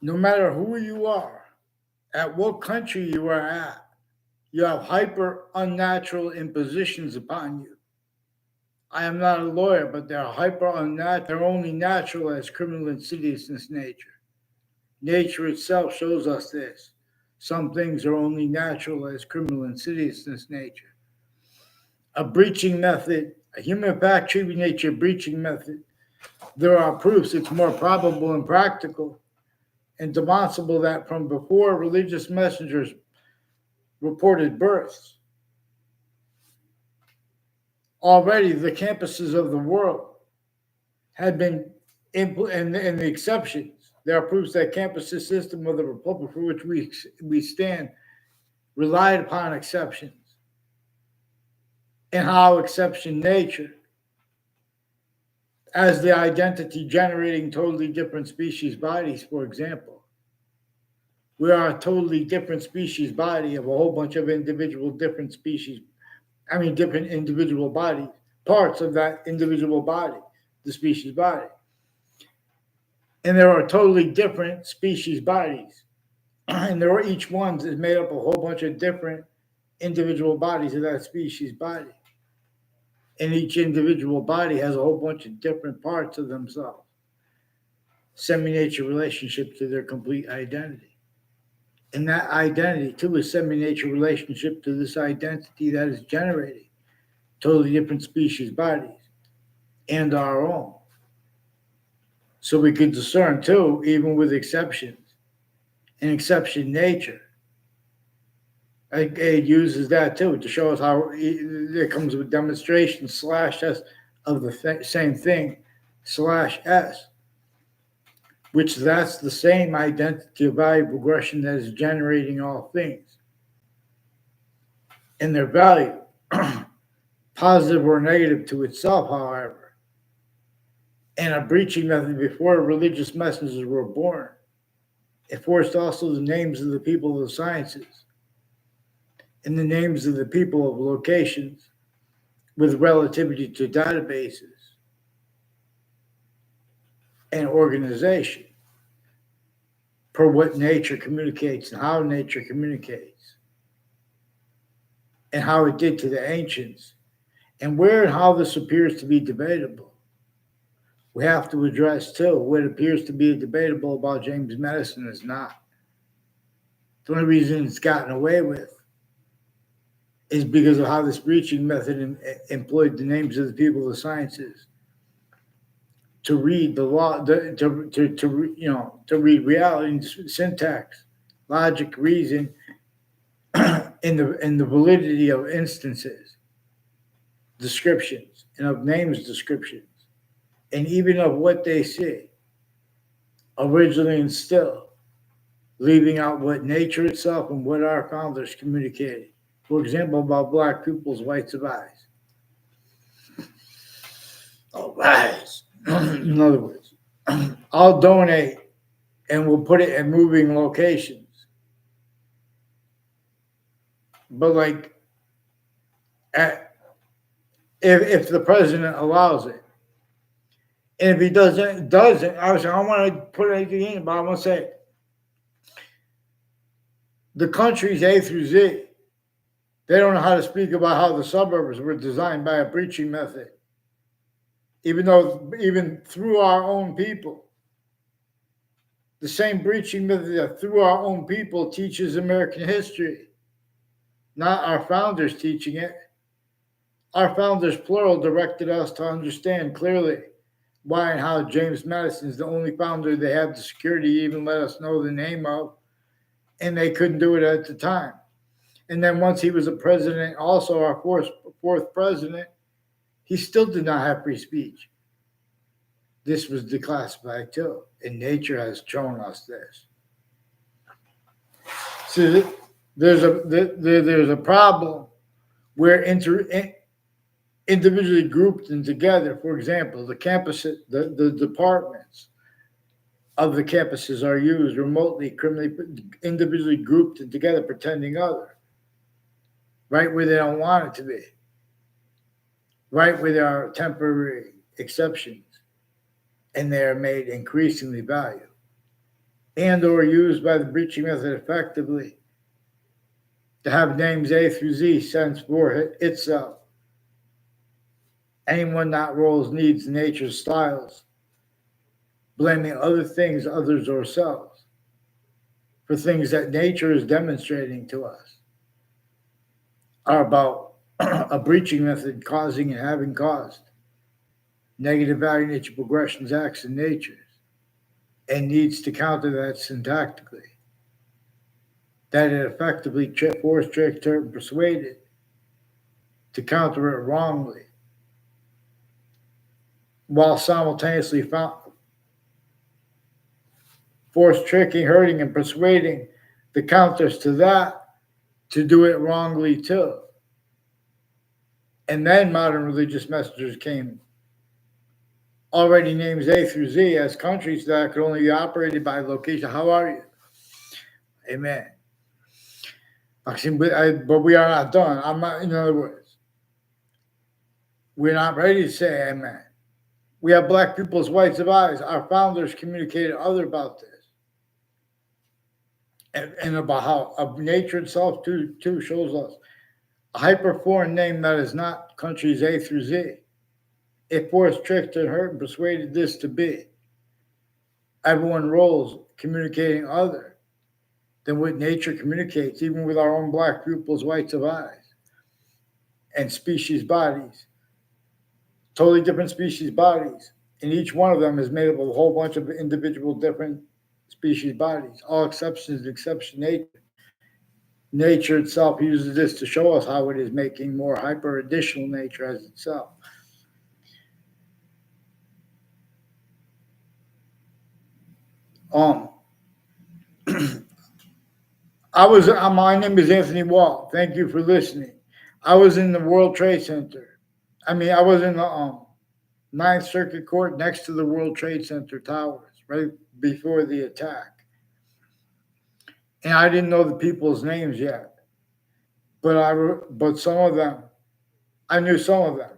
No matter who you are, at what country you are at, you have hyper unnatural impositions upon you. I am not a lawyer, but they're hyper unnatural. They're only natural as criminal insidiousness nature. Nature itself shows us this. Some things are only natural as criminal insidiousness nature. A breaching method, a human fact tree nature breaching method, there are proofs it's more probable and practical and demonstrable that from before religious messengers reported births, already the campuses of the world had been and the exceptions. There are proofs that campus system of the republic for which we stand relied upon exceptions and how exception nature as the identity generating totally different species bodies, for example. We are a totally different species body of a whole bunch of individual different species, different individual bodies, parts of that individual body, the species body. And there are totally different species bodies. And there are each one is made up of a whole bunch of different individual bodies of that species body. And each individual body has a whole bunch of different parts of themselves, semi-nature relationship to their complete identity. And that identity, too, is semi-nature relationship to this identity that is generating totally different species bodies and our own. So we could discern, too, even with exceptions, and exception nature. It uses that, too, to show us how it comes with demonstration slash S of the same thing, slash S, which that's the same identity of value progression that is generating all things and their value, positive or negative to itself, however, and a breaching method before religious messengers were born. It forced also the names of the people of the sciences and the names of the people of locations with relativity to databases and organization per what nature communicates and how nature communicates and how it did to the ancients and where and how this appears to be debatable. We have to address too what appears to be debatable about James Madison is not. The only reason it's gotten away with is because of how this breaching method employed the names of the people of the sciences to read the law, to read reality, syntax, logic, reason, in the validity of instances, descriptions, and of names descriptions, and even of what they see, originally and still, leaving out what nature itself and what our founders communicated. For example, about black people's whites of eyes. Oh, eyes. In other words, I'll donate and we'll put it in moving locations. But like, at, if the president allows it, and if he doesn't, obviously I don't want to put anything in, but I want to say the countries A through Z, they don't know how to speak about how the suburbs were designed by a breaching method, even through our own people. The same breaching method that through our own people teaches American history, not our founders teaching it. Our founders, plural, directed us to understand clearly why and how James Madison is the only founder they have the security to even let us know the name of, and they couldn't do it at the time. And then once he was a president, also our fourth president, he still did not have free speech. This was declassified too, and nature has shown us this. So there's a problem where individually grouped and together, for example, the campuses, the departments of the campuses are used remotely, criminally, individually grouped and together, pretending other, right where they don't want it to be, right where there are temporary exceptions, and they are made increasingly valuable. and or used by the breaching method effectively to have names A through Z sent for itself. Anyone not roles, needs, nature's styles, blaming other things, others, or selves for things that nature is demonstrating to us are about a breaching method causing and having caused negative value nature progressions, acts, and natures, and needs to counter that syntactically. That it effectively forced, tricked, hurt, and persuaded to counter it wrongly, while simultaneously forced, tricking, hurting, and persuading the counters to that to do it wrongly too. And then modern religious messengers came, already names A through Z as countries that could only be operated by location. How are you? Amen. But we are not done. I'm not, in other words, we're not ready to say amen. We have black people's whites of eyes. Our founders communicated other about this. And about how nature itself too shows us a hyper foreign name that is not countries A through Z. It forced, tricked, and hurt and persuaded this to be. Everyone rolls communicating other than what nature communicates, even with our own black pupils, whites of eyes, and species bodies. Totally different species bodies. And each one of them is made up of a whole bunch of individual different species bodies. All exceptions exception nature. Nature itself uses this to show us how it is making more hyper additional nature as itself. My name is Anthony Wall. Thank you for listening. I was in the World Trade Center. I was in the Ninth Circuit Court next to the World Trade Center towers, right before the attack. And I didn't know the people's names yet, but some of them, I knew some of them,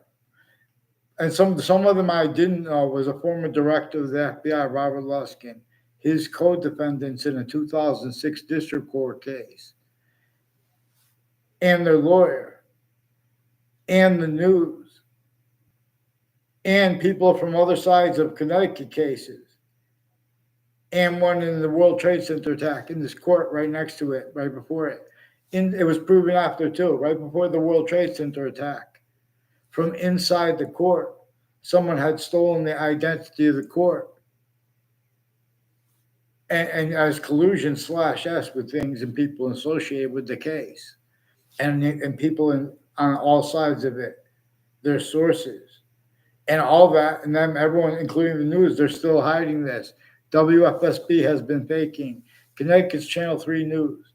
and some of them I didn't know was a former director of the FBI, Robert Luskin, his co-defendants in a 2006 district court case, and their lawyer, and the news, and people from other sides of Connecticut cases, and one in the World Trade Center attack in this court right next to it, right before it. It was proven after too, right before the World Trade Center attack. From inside the court, someone had stolen the identity of the court and as collusion /S with things and people associated with the case, and people on all sides of it, their sources, and all that, and then everyone, including the news, they're still hiding this. WFSB has been faking. Connecticut's Channel 3 News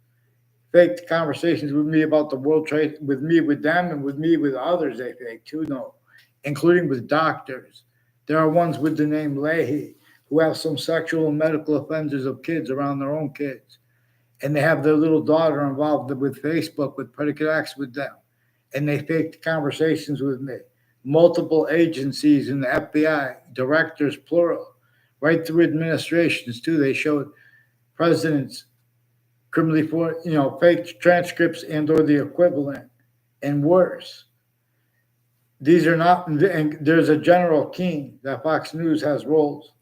faked conversations with me about the World Trade, with me, with them, and with me, with others they faked too, no, including with doctors. There are ones with the name Leahy who have some sexual and medical offenses of kids around their own kids. And they have their little daughter involved with Facebook, with predicate acts with them. And they faked conversations with me. Multiple agencies in the FBI, directors, plural, right through administrations too. They showed presidents criminally fake transcripts and or the equivalent, and worse. These are not, and there's a General King that Fox News has roles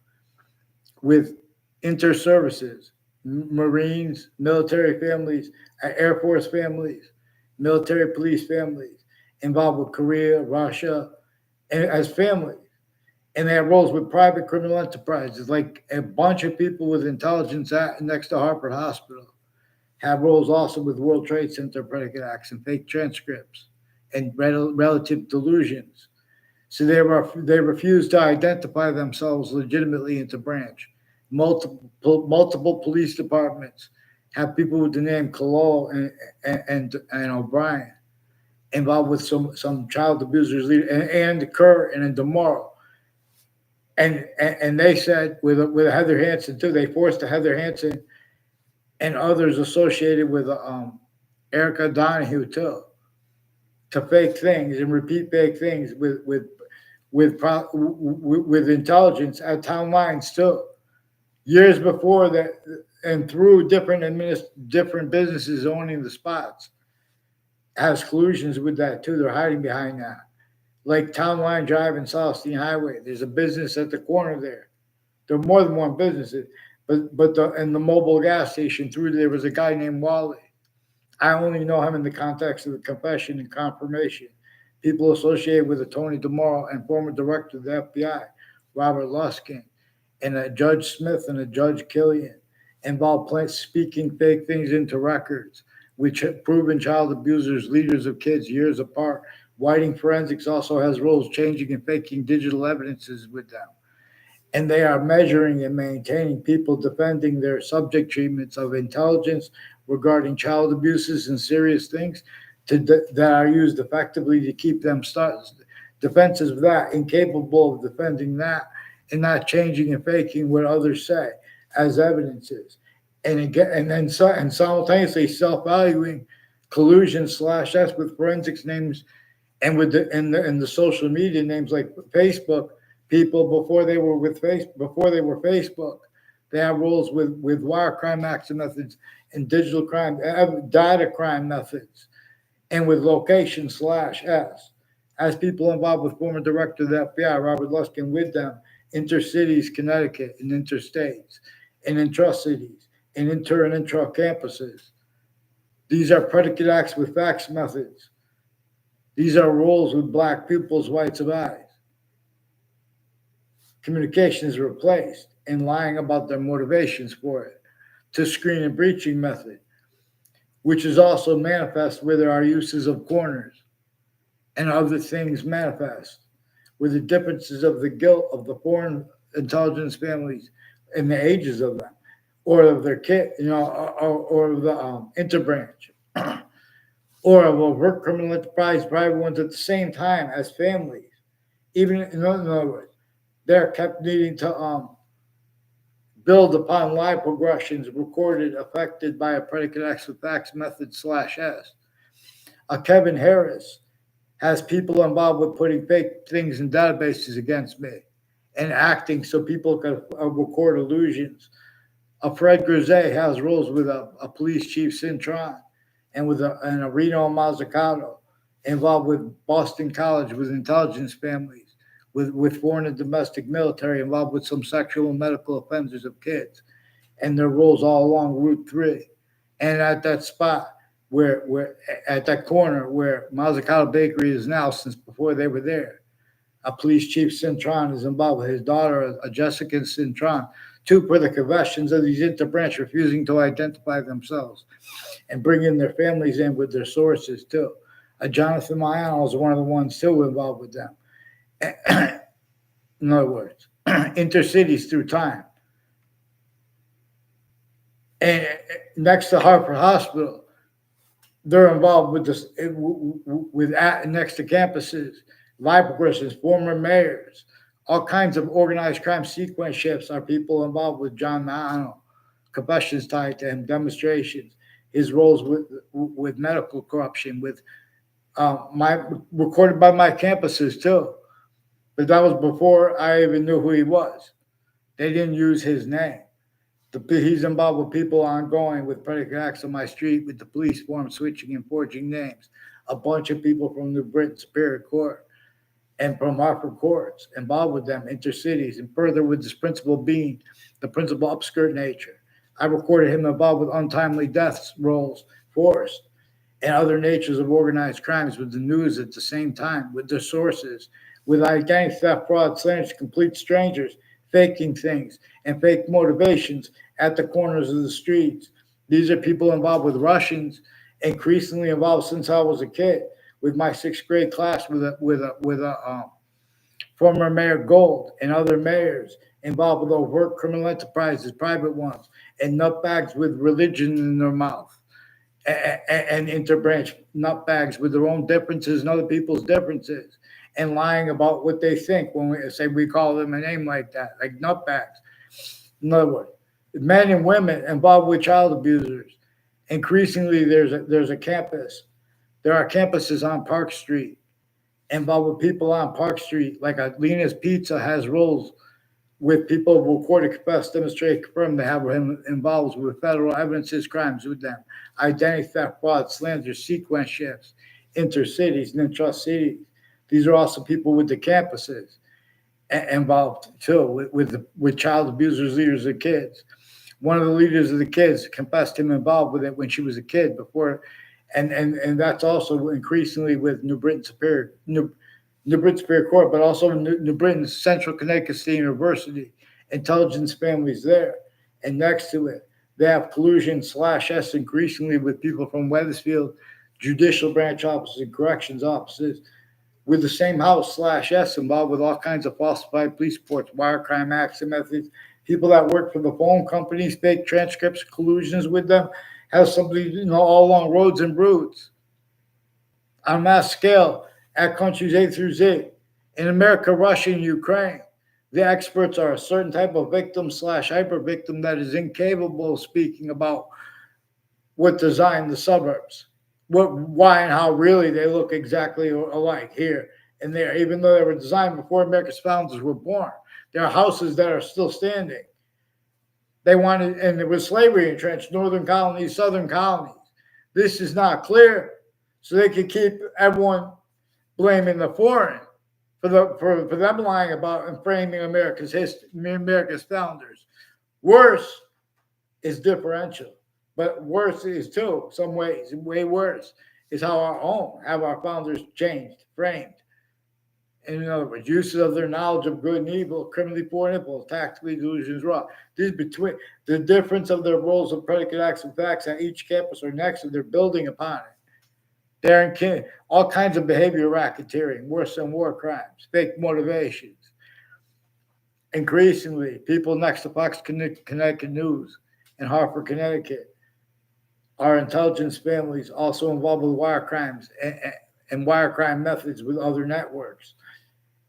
with inter-services, Marines, military families, Air Force families, military police families, involved with Korea, Russia, and as families. And they have roles with private criminal enterprises, like a bunch of people with intelligence next to Harvard Hospital have roles also with World Trade Center predicate acts and fake transcripts and relative delusions. So they refuse to identify themselves legitimately into branch. Multiple police departments have people with the name Kalo and O'Brien involved with some child abusers, and Kerr and DeMauro. And they said with Heather Hansen too, they forced Heather Hansen and others associated with Erica Donahue too to fake things and repeat fake things with intelligence at town lines too. Years before that, and through different businesses owning the spots has collusions with that too. They're hiding behind that. Like Town Line Drive and Southstein Highway, there's a business at the corner there. There are more than one business, and the mobile gas station through there was a guy named Wally. I only know him in the context of the confession and confirmation. People associated with Tony DeMoro and former director of the FBI, Robert Luskin, and a Judge Smith and a Judge Killian involved speaking fake things into records, which have proven child abusers, leaders of kids years apart. Whiting Forensics also has roles changing and faking digital evidences with them. And they are measuring and maintaining people defending their subject treatments of intelligence regarding child abuses and serious things that are used effectively to keep them defenses of that, incapable of defending that, and not changing and faking what others say as evidences. And again, and simultaneously self-valuing collusion /S with forensics names and with the social media names like Facebook. People before they were Facebook, they have roles with wire crime action methods and digital crime, data crime methods, and with location /S. As people involved with former director of the FBI, Robert Luskin, with them, intercities, Connecticut, and interstates, and intra-cities, and inter and intra campuses. These are predicate acts with fax methods. These are roles with black pupils, whites of eyes. Communication is replaced and lying about their motivations for it to screen and breaching method, which is also manifest where there are uses of corners and other things manifest, with the differences of the guilt of the foreign intelligence families and the ages of them, or of their kid, or the interbranch, or of overt criminal enterprise, private ones at the same time as families. Even in other words, they're kept needing to build upon live progressions recorded affected by a predicate X with fax method /S. Kevin Harris has people involved with putting fake things in databases against me and acting so people can record illusions. Fred Grisey has roles with a police chief, Cintron, and with a Reno Mazzucato involved with Boston College, with intelligence families, with foreign and domestic military, involved with some sexual and medical offenders of kids, and their roles all along Route 3. And at that spot where at that corner where Mazzucato Bakery is now, since before they were there, a police chief, Cintron, is involved with his daughter, Jessica Cintron, two for the confessions of these interbranch refusing to identify themselves and bringing their families in with their sources too. Jonathan Maiano is one of the ones still involved with them. In other words, intercities through time. And next to Hartford Hospital, they're involved with this next to campuses, live progressions, former mayors, all kinds of organized crime sequence shifts are people involved with John Maiano, confessions tied to him, demonstrations, his roles with medical corruption, with recorded by my campuses too. But that was before I even knew who he was. They didn't use his name. He's involved with people ongoing with predicate acts on my street, with the police form switching and forging names. A bunch of people from New Britain Superior Court and from Hartford courts involved with them, intercities, and further with this principal being the principal upskirt nature. I recorded him involved with untimely deaths roles, forced, and other natures of organized crimes with the news at the same time, with their sources, with identity theft, fraud, slanders, complete strangers, faking things, and fake motivations at the corners of the streets. These are people involved with Russians, increasingly involved since I was a kid, with my sixth grade class with a former Mayor Gold and other mayors involved with overt criminal enterprises, private ones, and nutbags with religion in their mouth, and interbranch nutbags with their own differences and other people's differences, and lying about what they think when we say we call them a name like that, like nutbags. In other words, men and women involved with child abusers. Increasingly, there's a campus. There are campuses on Park Street involved with people on Park Street, like Lena's Pizza has roles with people who recorded, confessed, demonstrate, confirm they have him involved with federal evidences, crimes with them, identity theft, fraud, slander, sequence shifts, intercities, and intra-cities. These are also people with the campuses involved too, with child abusers, leaders of kids. One of the leaders of the kids confessed him involved with it when she was a kid before, and that's also increasingly with New Britain Superior Court, but also New Britain's Central Connecticut State University, intelligence families there. And next to it, they have collusion/S increasingly with people from Wethersfield, judicial branch offices and corrections offices, with the same house/S involved with all kinds of falsified police reports, wire crime acts and methods, people that work for the phone companies, fake transcripts, collusions with them, have somebody, all along roads and broods on a mass scale at countries A through Z. In America, Russia, and Ukraine, the experts are a certain type of victim/hyper victim that is incapable of speaking about what designed the suburbs, why and how really they look exactly alike here and there, even though they were designed before America's founders were born. There are houses that are still standing. They wanted, and it was slavery entrenched, northern colonies, southern colonies. This is not clear, so they can keep everyone blaming the foreign for them lying about and framing America's history, America's founders. Worse is differential, but worse is too, some ways, way worse, is how our founders changed, framed. In other words, uses of their knowledge of good and evil, criminally poor impulse, tactically delusions raw. This between the difference of their roles of predicate acts and facts at each campus or next, and they're building upon it. They're in all kinds of behavior racketeering, worse than war crimes, fake motivations. Increasingly, people next to Fox Connecticut News and Hartford, Connecticut, are intelligence families also involved with wire crimes and wire crime methods with other networks.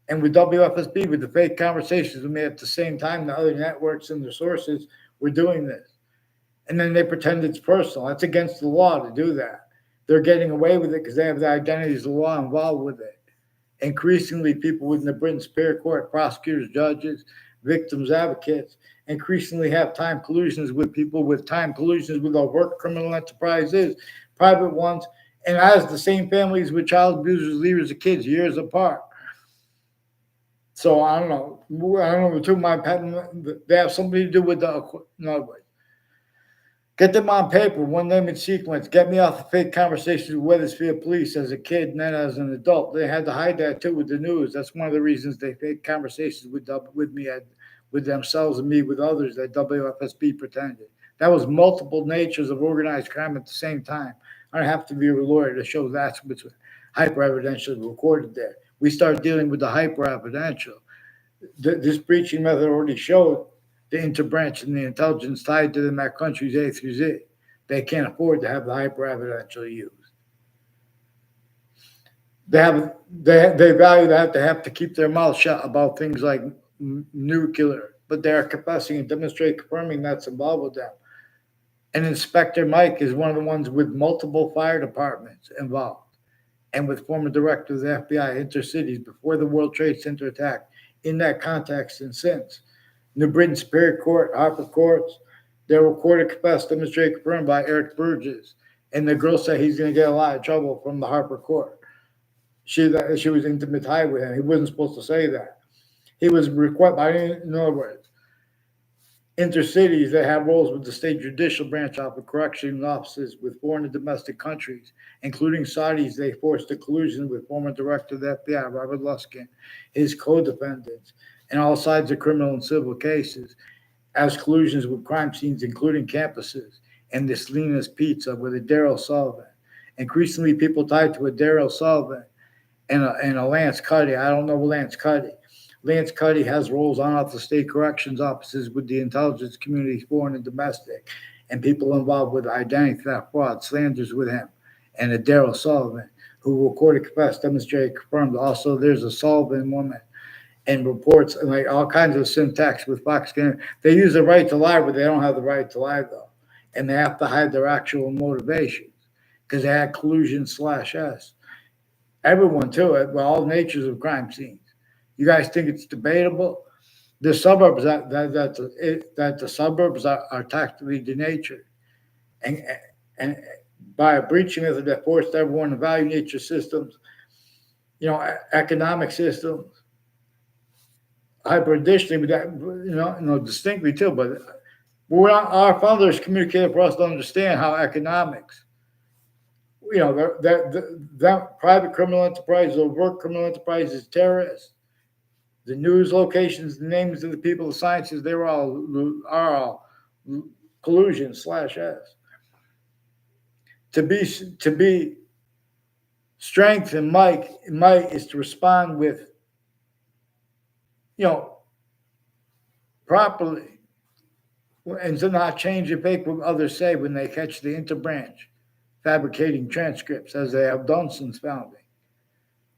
And with WFSB, with the fake conversations we made at the same time, the other networks and their sources were doing this. And then they pretend it's personal. That's against the law to do that. They're getting away with it because they have the identities of the law involved with it. Increasingly, people within the Britain Superior Court, prosecutors, judges, victims, advocates, increasingly have time collusions with people with time collusions with overt criminal enterprises, private ones, and as the same families with child abusers, leaders of kids, years apart. So I don't know. Two of my patent, they have something to do with get them on paper, one name in sequence. Get me off the fake conversations with Wethersfield police as a kid and then as an adult. They had to hide that too with the news. That's one of the reasons they fake conversations with me, with themselves and me, with others that WFSB pretended. That was multiple natures of organized crime at the same time. I don't have to be a lawyer to show that's what's hyper evidentially recorded there. We start dealing with the hyper evidential. This breaching method already showed the interbranch and the intelligence tied to them at countries A through Z. They can't afford to have the hyper evidential used. They value that. They have to keep their mouth shut about things like nuclear, but they are confessing and demonstrate confirming that's involved with them. And Inspector Mike is one of the ones with multiple fire departments involved, and with former director of the FBI, Intercities, before the World Trade Center attack, in that context and since. New Britain Superior Court, Hartford Courts, they were recorded, confessed, demonstrated, confirmed by Eric Burgess. And the girl said he's going to get a lot of trouble from the Hartford Court. She was intimate high with him. He wasn't supposed to say that. He was required, in other words, intercities that have roles with the state judicial branch of correctional offices with foreign and domestic countries, including Saudis. They forced a collusion with former director of the FBI, Robert Luskin, his co-defendants, and all sides of criminal and civil cases, as collusions with crime scenes, including campuses, and this Lena's Pizza with a Daryl Sullivan. Increasingly, people tied to a Daryl Sullivan and a Lance Cuddy. I don't know Lance Cuddy. Lance Cuddy has roles on off the state corrections offices with the intelligence community, foreign and domestic, and people involved with identity theft, fraud, slanders with him, and a Daryl Sullivan, who recorded, confessed, demonstrated, confirmed. Also, there's a Sullivan woman and reports and like all kinds of syntax with Fox. They use the right to lie, but they don't have the right to lie though, and they have to hide their actual motivations because they had collusion/S. Everyone too, all natures of crime scenes. You guys think it's debatable? The suburbs that the suburbs are tactically denatured, and and by a breaching method that forced everyone to value nature systems, economic systems, hyper additionally, but that distinctly too. But our founders communicated for us to understand how economics, that private criminal enterprises, overt criminal enterprises, terrorists, the news locations, the names of the people, the sciences, they are all collusion slash S. To be strength and might is to respond with, properly, and to not change and fake what others say when they catch the interbranch, fabricating transcripts as they have done since founding,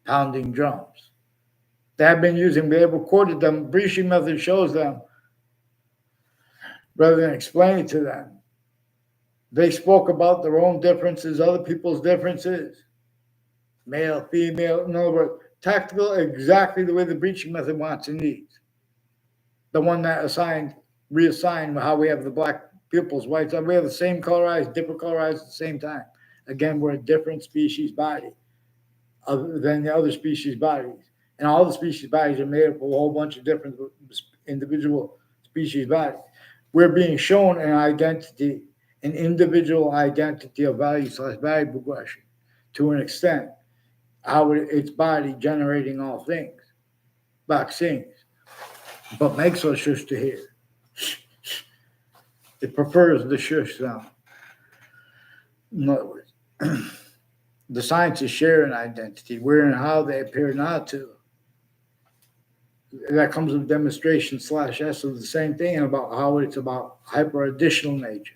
pounding drums. They have been using, they have recorded them. Breaching method shows them rather than explain it to them. They spoke about their own differences, other people's differences, male, female, in other words, tactical, exactly the way the breaching method wants and needs. The one that reassigned how we have the black pupils, whites, we have the same colorized, different colorized at the same time. Again, we're a different species body other than the other species bodies. And all the species bodies are made up of a whole bunch of different individual species bodies. We're being shown an identity, an individual identity of value/value progression to an extent, how its body generating all things, vaccines, but makes us shush to hear. It prefers the shush sound. In other words, the sciences share an identity, where and how they appear not to. That comes with demonstration slash S of the same thing, and about how it's about hyper additional nature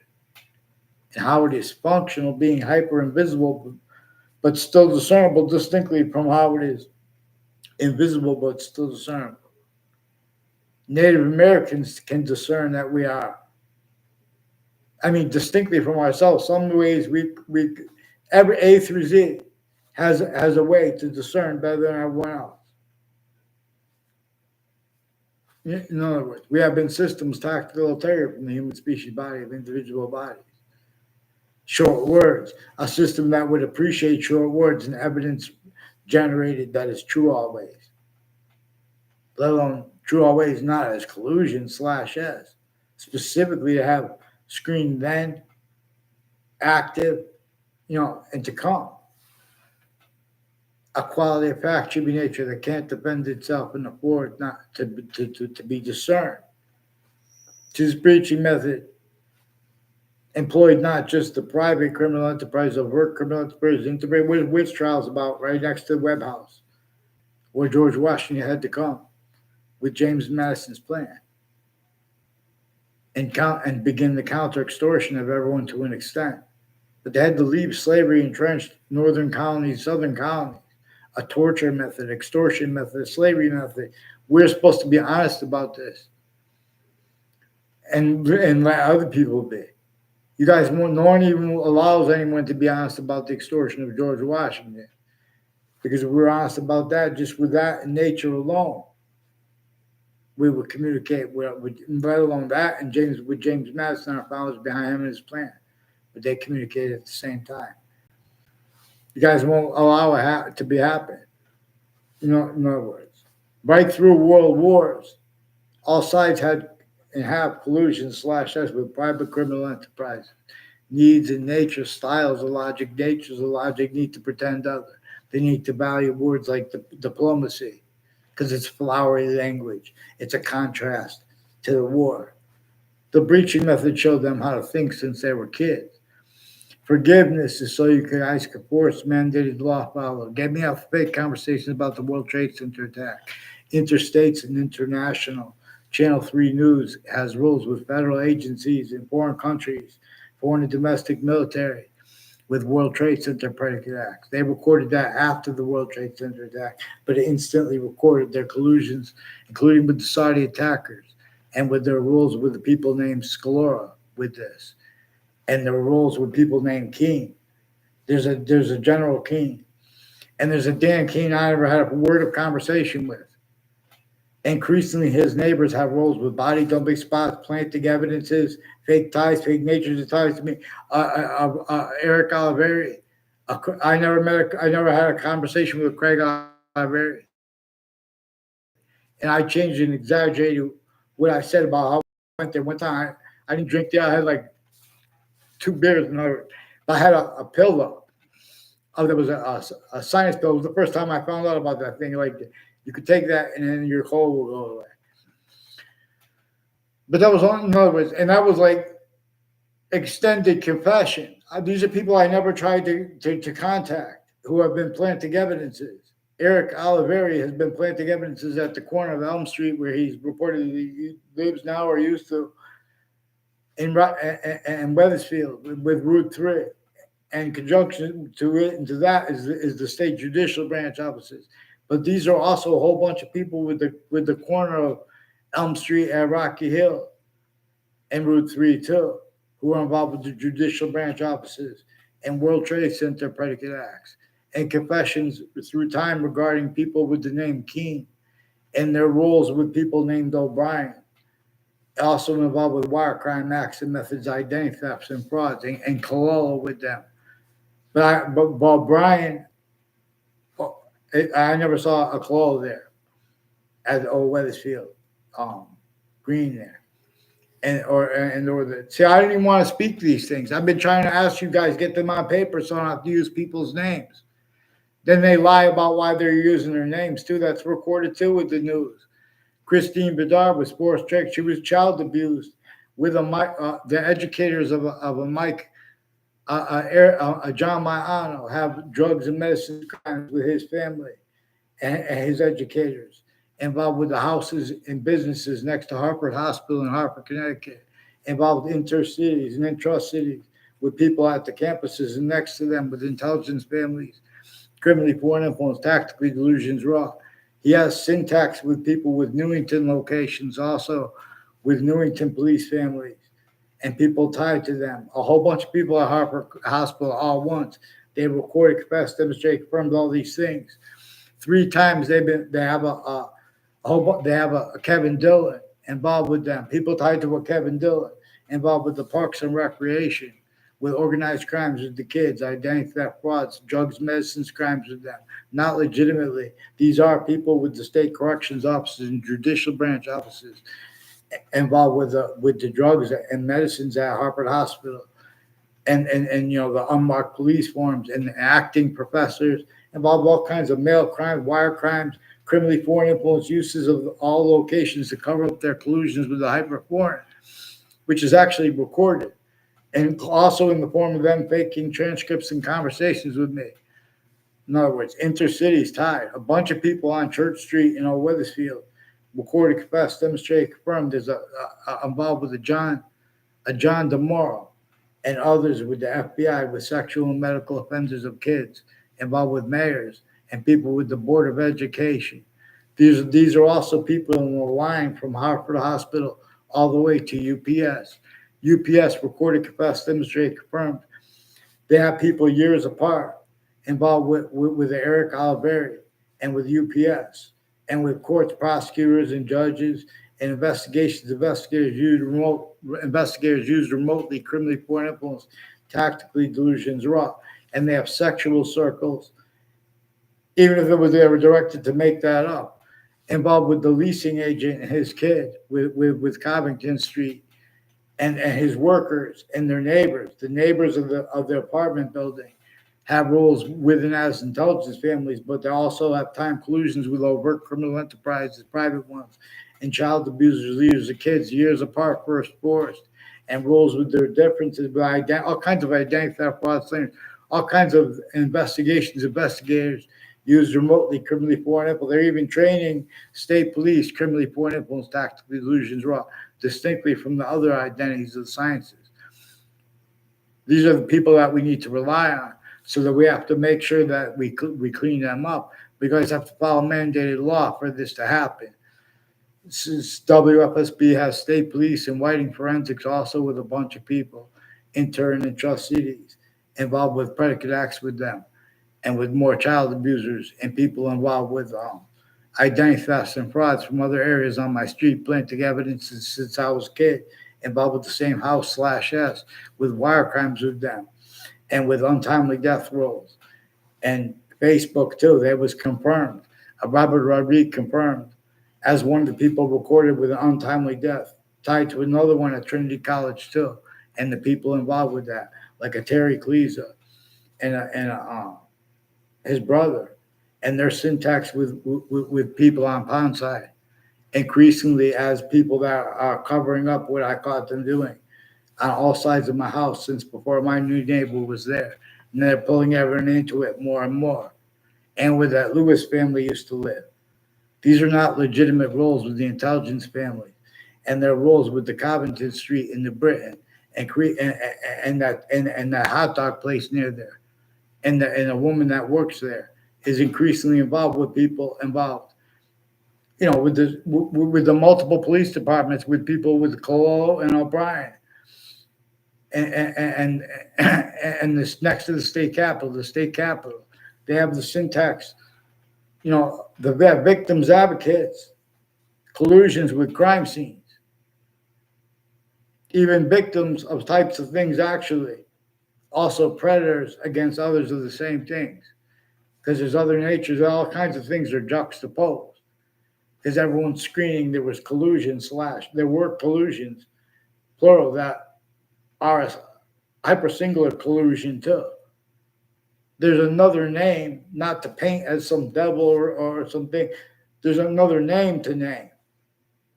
and how it is functional, being hyper invisible, but still discernible distinctly from how it is invisible, but still discernible. Native Americans can discern that we are, distinctly from ourselves. Some ways we every A through Z has a way to discern better than everyone else. In other words, we have been systems tactical ulterior from the human species body of individual bodies. Short words, a system that would appreciate short words and evidence generated that is true always, let alone true always not as collusion slash S, specifically to have screen then, active, and to come. A quality of fact should be nature that can't defend itself and afford not to be discerned. This breaching method employed not just the private criminal enterprise, overt criminal enterprise, integrated with witch trials about right next to the Webb House, where George Washington had to come with James Madison's plan and begin the counter extortion of everyone to an extent. But they had to leave slavery entrenched northern colonies, southern colonies, a torture method, extortion method, a slavery method. We're supposed to be honest about this and let other people be. You guys, no one even allows anyone to be honest about the extortion of George Washington, because if we were honest about that, just with that in nature alone, we would communicate with let alone that and James Madison, our founders behind him and his plan, but they communicated at the same time. You guys won't allow it to be happen. In other words, right through world wars, all sides had and have collusion slash S with private criminal enterprise. Needs in nature, styles of logic, natures of logic need to pretend other. They need to value words like diplomacy, because it's flowery language. It's a contrast to the war. The breaching method showed them how to think since they were kids. Forgiveness is so you can ask a force mandated law follow. Get me off fake conversations about the World Trade Center attack. Interstates and international. Channel 3 News has rules with federal agencies in foreign countries, foreign and domestic military, with World Trade Center predicate acts. They recorded that after the World Trade Center attack, but it instantly recorded their collusions, including with the Saudi attackers, and with their rules with the people named Scalora with this, and their rules with people named King. There's a General King, and there's a Dan King I never had a word of conversation with. Increasingly, his neighbors have roles with body dumping spots, planting evidences, fake ties, fake natures of ties to me. Eric Oliveri, I never had a conversation with Craig Oliveri, and I changed and exaggerated what I said about how I went there. One time, I didn't drink there. I had like 2 beers, and I had a pill though. Oh, there was a sinus pill. It was the first time I found out about that thing. Like you could take that, and then your cold will go away. But that was on, in other words, and that was like extended confession. These are people I never tried to contact who have been planting evidences. Eric Oliveri has been planting evidences at the corner of Elm Street where he's reportedly lives now or used to in Weathersfield with Route 3. And conjunction to it and to that is the state judicial branch offices. But these are also a whole bunch of people with the corner of Elm Street at Rocky Hill and Route 3 too, who are involved with the judicial branch offices and World Trade Center predicate acts and confessions through time regarding people with the name Keene and their roles with people named O'Brien. Also involved with wire crime acts and methods, identity thefts and frauds, and Colella with them. But Brian, I never saw a Colella there at Old Weathersfield, Green there. See, I didn't even want to speak to these things. I've been trying to ask you guys, get them on paper so I don't have to use people's names. Then they lie about why they're using their names too. That's recorded too with the news. Christine Bedard was forced tricked. She was child abused with the educators of a Mike, John Maiano, have drugs and medicine crimes with his family and his educators, involved with the houses and businesses next to Hartford Hospital in Hartford, Connecticut, involved intercities and intra-cities with people at the campuses and next to them with intelligence families, criminally foreign influence, tactically delusions raw. He has syntax with people with Newington locations, also with Newington police families and people tied to them. A whole bunch of people at Hartford Hospital all once. They recorded, confessed, demonstrated, confirmed all these things. 3 times they have a Kevin Dillon involved with them. People tied to a Kevin Dillon involved with the Parks and Recreation, with organized crimes with the kids, identity theft, frauds, drugs, medicines, crimes with them. Not legitimately. These are people with the state corrections offices and judicial branch offices involved with the drugs and medicines at Hartford Hospital, and the unmarked police forms and the acting professors involved all kinds of mail crimes, wire crimes, criminally foreign influence uses of all locations to cover up their collusions with the hyper foreign, which is actually recorded, and also in the form of them faking transcripts and conversations with me. In other words, intercities tied. A bunch of people on Church Street in Old Weathersfield recorded, confessed, demonstrated, confirmed there's involved with a John DeMoro and others with the FBI with sexual and medical offenders of kids, involved with mayors and people with the Board of Education. These are also people in the line from Hartford Hospital all the way to UPS. UPS recorded, confessed, demonstrated, confirmed. They have people years apart involved with Eric Oliveri and with UPS and with courts, prosecutors, and judges and investigations. Investigators use remotely criminally foreign influence, tactically delusions raw, and they have sexual circles, even if they were directed to make that up, involved with the leasing agent and his kid with Covington Street and his workers and their neighbors, the neighbors of the apartment building, have roles within as intelligence families, but they also have time collusions with overt criminal enterprises, private ones, and child abusers, leaders of kids, years apart, first forced, and roles with their differences, by all kinds of identity theft, fraud, slander, all kinds of investigators used remotely criminally foreign influence. They're even training state police criminally foreign influence, tactical delusions raw, distinctly from the other identities of the sciences. These are the people that we need to rely on, so that we have to make sure that we clean them up. We guys have to follow mandated law for this to happen. WFSB has state police and Whiting Forensics also with a bunch of people, intern and trustees, involved with predicate acts with them, and with more child abusers and people involved with identify some frauds from other areas on my street, planting evidence since I was a kid, involved with the same house/S, with wire crimes with them, and with untimely death rolls. And Facebook too, that was confirmed. Robert Rodriguez confirmed as one of the people recorded with an untimely death, tied to another one at Trinity College too, and the people involved with that, like a Terry Cleesa and his brother, and their syntax with people on Pondside, increasingly as people that are covering up what I caught them doing on all sides of my house since before my new neighbor was there. And they're pulling everyone into it more and more. And where that Lewis family used to live. These are not legitimate roles with the intelligence family, and their roles with the Covington Street in the Britain and that hot dog place near there, and a woman that works there is increasingly involved with people involved. With the multiple police departments, with people with Colo and O'Brien, and this next to the state capitol, they have the syntax. The victims advocates, collusions with crime scenes, even victims of types of things actually, also predators against others of the same things, because there's other natures, all kinds of things are juxtaposed. Because everyone's screening, there were collusions, plural, that are a hypersingular collusion too. There's another name, not to paint as some devil or something. There's another name to name.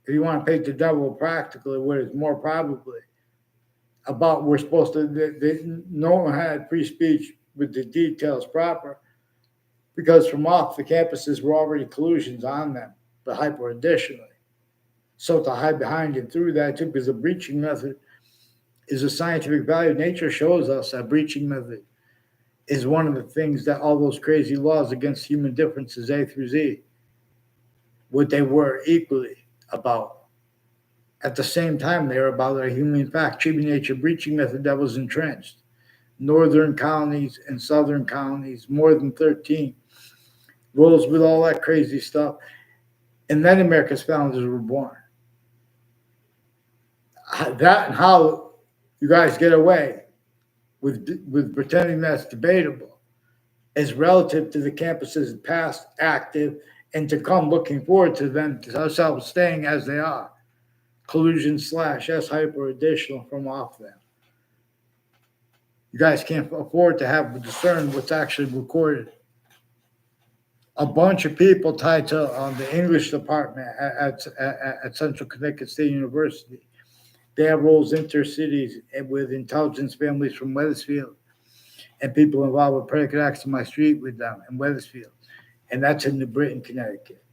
If you want to paint the devil practically, what is more probably about we're supposed to, no one had free speech with the details proper, because from off the campuses were already collusions on them, but hyper additionally. So to hide behind and through that too, because the breaching method is a scientific value. Nature shows us that breaching method is one of the things that all those crazy laws against human differences, A through Z, what they were equally about. At the same time, they were about a human fact, treating nature breaching method that was entrenched. Northern colonies and southern colonies, more than 13, rules with all that crazy stuff. And then America's founders were born. That and how you guys get away with pretending that's debatable is relative to the campuses past active and to come looking forward to them themselves staying as they are. Collusion/S hyper additional from off them. You guys can't afford to have discern what's actually recorded. A bunch of people tied to the English department at Central Connecticut State University. They have roles intercities with intelligence families from Wethersfield and people involved with predicate acts in my street with them in Wethersfield. And that's in New Britain, Connecticut.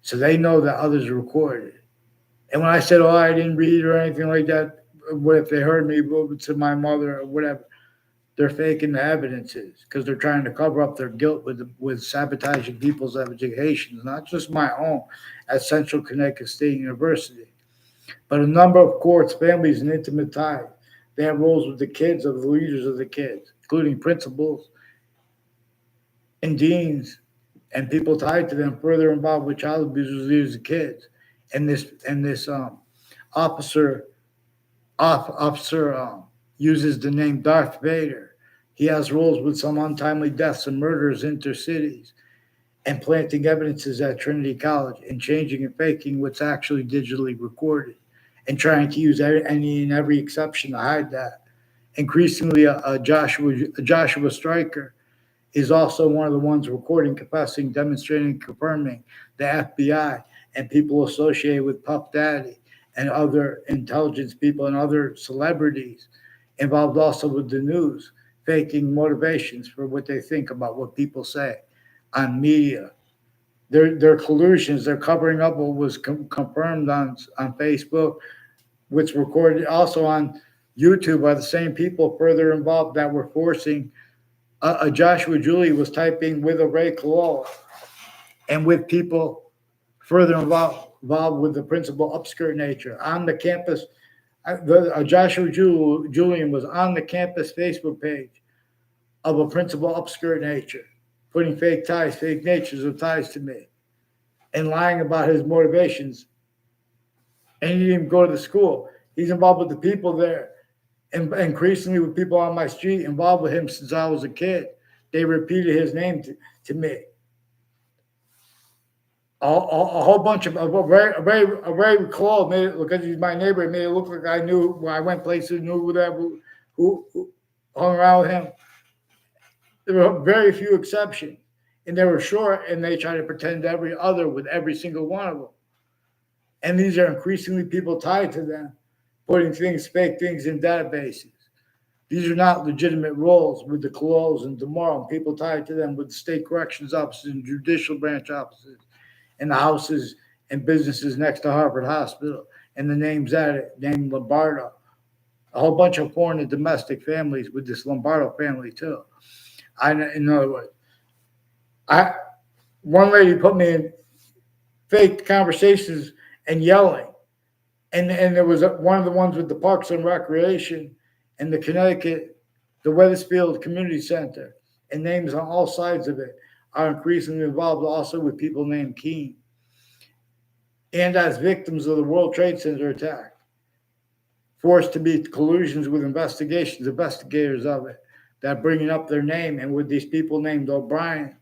So they know that others are recorded. And when I said, I didn't read or anything like that, what if they heard me to my mother or whatever? They're faking the evidences because they're trying to cover up their guilt with sabotaging people's educations, not just my own at Central Connecticut State University, but a number of courts, families, and intimate ties. They have roles with the kids of the leaders of the kids, including principals and deans and people tied to them further involved with child abusers, leaders of kids. And this officer uses the name Darth Vader. He has roles with some untimely deaths and murders intercities and planting evidences at Trinity College and changing and faking what's actually digitally recorded and trying to use any and every exception to hide that. Increasingly, Joshua Stryker is also one of the ones recording, confessing, demonstrating, confirming the FBI and people associated with Puff Daddy and other intelligence people and other celebrities involved also with the news, faking motivations for what they think about what people say on media. Their collusions, they're covering up what was confirmed on Facebook, which recorded also on YouTube by the same people further involved that were forcing. Joshua Julie was typing with a Ray Cololo and with people further involved with the principal upskirt nature on the campus. Joshua Julian was on the campus Facebook page of a principal upskirt nature, putting fake ties, fake natures of ties to me. and lying about his motivations. And he didn't even go to the school. He's involved with the people there, and increasingly with people on my street involved with him since I was a kid. They repeated his name to me. A whole bunch of a very close made it, because he's my neighbor. It made it look like I knew when I went places, knew whatever who hung around with him. There were very few exceptions, and they were short, and they try to pretend every other with every single one of them. And these are increasingly people tied to them, putting things, fake things in databases. These are not legitimate roles with the Clows and tomorrow, and people tied to them with the state corrections offices and judicial branch offices and the houses and businesses next to Harvard Hospital and the names at it, named Lombardo. A whole bunch of foreign and domestic families with this Lombardo family too. In other words, one lady put me in fake conversations and yelling, and there was one of the ones with the Parks and Recreation and the Connecticut, the Wethersfield Community Center, and names on all sides of it are increasingly involved also with people named Keene, and as victims of the World Trade Center attack, forced to be collusions with investigators of it, that bringing up their name, and with these people named O'Brien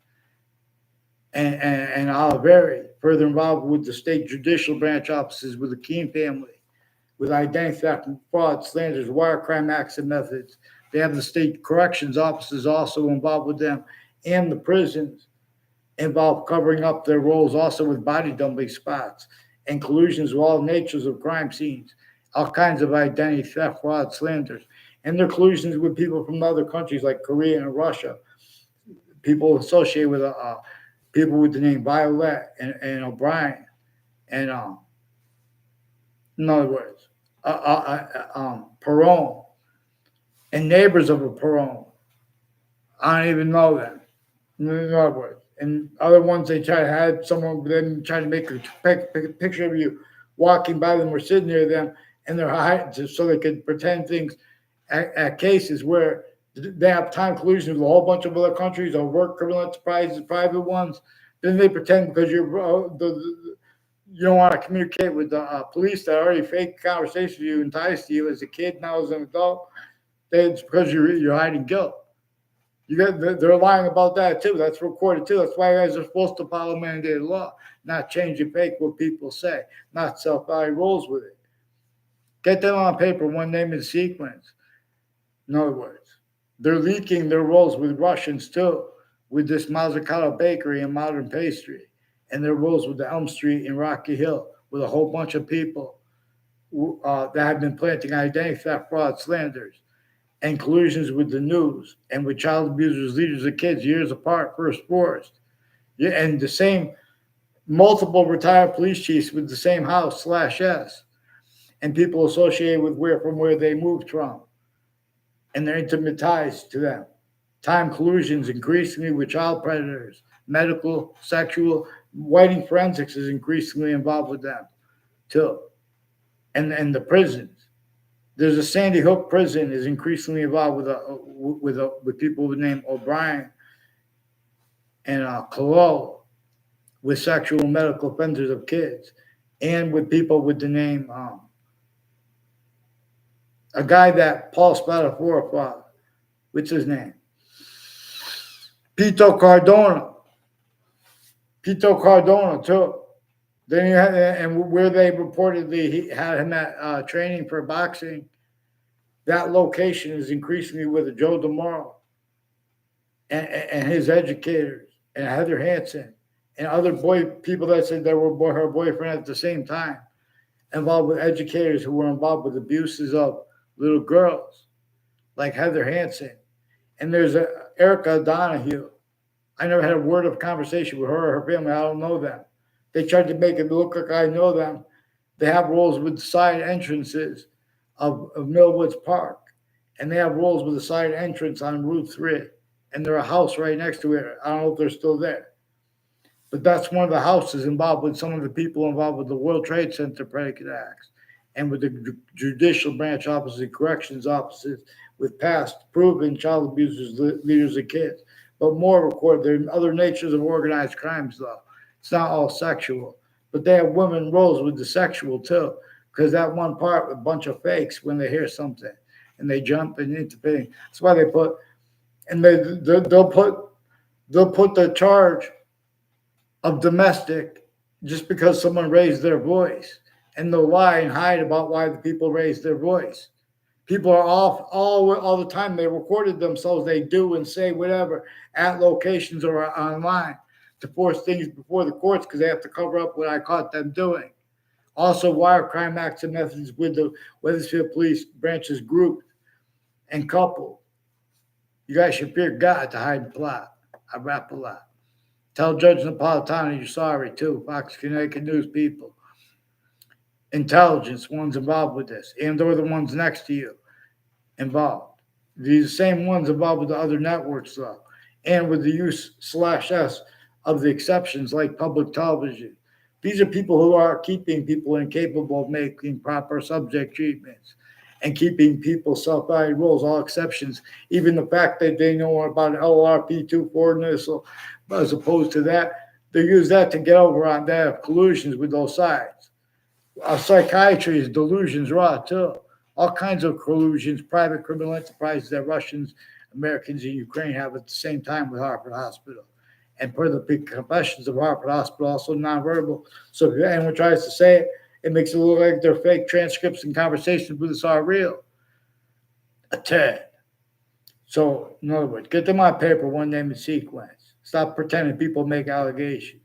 and Oliveri, further involved with the state judicial branch offices with the Keene family, with identity theft, fraud, slanders, wire crime acts and methods. They have the state corrections offices also involved with them, and the prisons involved covering up their roles also with body dumping spots and collusions with all natures of crime scenes, all kinds of identity theft, fraud, slanders, and their collusions with people from other countries like Korea and Russia, people associated with people with the name Violet and O'Brien, and in other words, Perone, and neighbors of a Perone. I don't even know them. In other words, and other ones they try to have someone then try to make a picture of you walking by them or sitting near them, and they're hiding so they could pretend things at cases where they have time collusion with a whole bunch of other countries or work criminal enterprises, private ones. Then they pretend because you don't want to communicate with the police that already fake conversations with you and ties to you as a kid, now as an adult. It's because you're hiding guilt. They're lying about that too. That's recorded too. That's why you guys are supposed to follow mandated law, not change and fake what people say, not self-value roles with it. Get them on paper, one name in sequence. In other words, they're leaking their roles with Russians too, with this Mazzucato Bakery and Modern Pastry, and their roles with the Elm Street in Rocky Hill, with a whole bunch of people that have been planting identity theft, fraud, slanders, and collusions with the news and with child abusers, leaders of kids, years apart, first forced. Yeah, and the same multiple retired police chiefs with the same house /S, and people associated with where they moved from, and their intimate ties to them. Time collusions increasingly with child predators, medical, sexual. Whiting forensics is increasingly involved with them too, and the prisons. There's a Sandy Hook prison is increasingly involved with people with the name O'Brien and Colo, with sexual and medical offenders of kids, and with people with the name a guy that Paul Spadafora, what's his name? Pito Cardona too. Then you had, and where they reportedly had him at training for boxing, that location is increasingly with Joe DeMauro and his educators and Heather Hansen and other people that said they were her boyfriend at the same time, involved with educators who were involved with abuses of little girls, like Heather Hansen. And there's Erica Donahue. I never had a word of conversation with her or her family. I don't know them. They tried to make it look like I know them. They have roles with side entrances of Millwoods Park, and they have roles with the side entrance on Route 3, and there's a house right next to it. I don't know if they're still there. But that's one of the houses involved with some of the people involved with the World Trade Center predicate acts, and with the judicial branch offices and corrections offices with past proven child abusers, leaders of kids. But more recorded, there are other natures of organized crimes, though. It's not all sexual, but they have women roles with the sexual too, because that one part with a bunch of fakes when they hear something and they jump and intervene. That's why they put and they'll put the charge of domestic just because someone raised their voice, and they'll lie and hide about why the people raised their voice. People are off all the time. They recorded themselves. They do and say whatever at locations or online to force things before the courts because they have to cover up what I caught them doing. Also, wire crime acts and methods with the Wethersfield Police branches grouped and coupled. You guys should fear God to hide and plot. I rap a lot. Tell Judge Napolitano you're sorry too. Fox Connecticut News people. Intelligence ones involved with this, and or the ones next to you involved. These same ones involved with the other networks though, and with the use/s of the exceptions like public television. These are people who are keeping people incapable of making proper subject treatments and keeping people self-valued roles, all exceptions, even the fact that they know about LRP-24 missile, as opposed to that, they use that to get over on that collusions with those sides. Psychiatry is delusions raw too. All kinds of collusions, private criminal enterprises that Russians, Americans, and Ukraine have at the same time with Harvard Hospital. And per the confessions of Harvard Hospital, also nonverbal. So if anyone tries to say it, it makes it look like they're fake transcripts and conversations with us are real. A tad. So, in other words, get them on paper, one name and sequence. Stop pretending people make allegations.